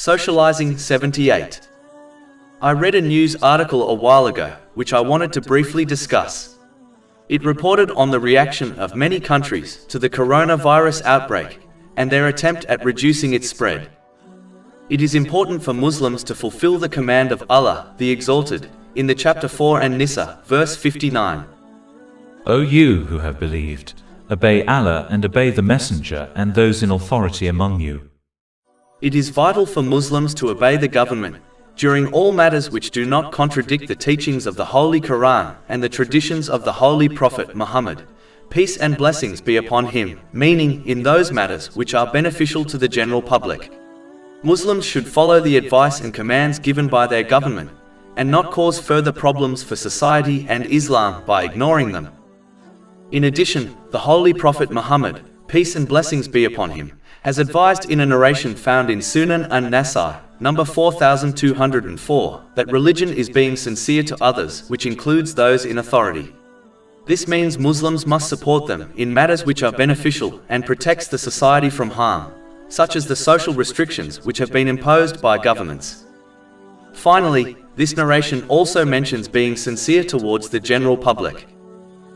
Socializing 78. I read a news article a while ago, which I wanted to briefly discuss. It reported on the reaction of many countries to the coronavirus outbreak and their attempt at reducing its spread. It is important for Muslims to fulfill the command of Allah, the Exalted, in the chapter 4 and Nisa, verse 59. O you who have believed, obey Allah and obey the Messenger and those in authority among you. It is vital for Muslims to obey the government during all matters which do not contradict the teachings of the Holy Quran and the traditions of the Holy Prophet Muhammad, peace and blessings be upon him, meaning in those matters which are beneficial to the general public. Muslims should follow the advice and commands given by their government and not cause further problems for society and Islam by ignoring them. In addition, the Holy Prophet Muhammad, peace and blessings be upon him, has advised in a narration found in Sunnah an-Nasai, number 4204, that religion is being sincere to others, which includes those in authority. This means Muslims must support them in matters which are beneficial and protects the society from harm, such as the social restrictions which have been imposed by governments. Finally, this narration also mentions being sincere towards the general public.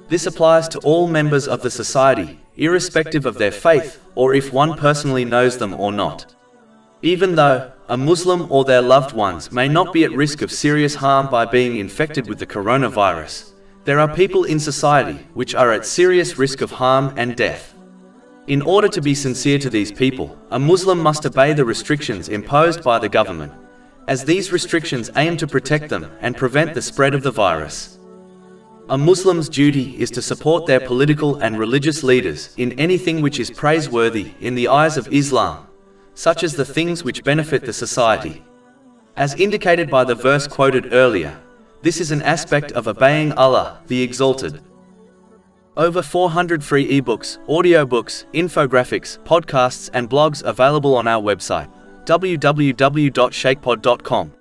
This applies to all members of the society, irrespective of their faith or if one personally knows them or not. Even though a Muslim or their loved ones may not be at risk of serious harm by being infected with the coronavirus, there are people in society which are at serious risk of harm and death. In order to be sincere to these people, a Muslim must obey the restrictions imposed by the government, as these restrictions aim to protect them and prevent the spread of the virus. A Muslim's duty is to support their political and religious leaders in anything which is praiseworthy in the eyes of Islam, such as the things which benefit the society. As indicated by the verse quoted earlier, this is an aspect of obeying Allah, the Exalted. Over 400 free ebooks, audiobooks, infographics, podcasts and blogs available on our website, www.shaykhpod.com.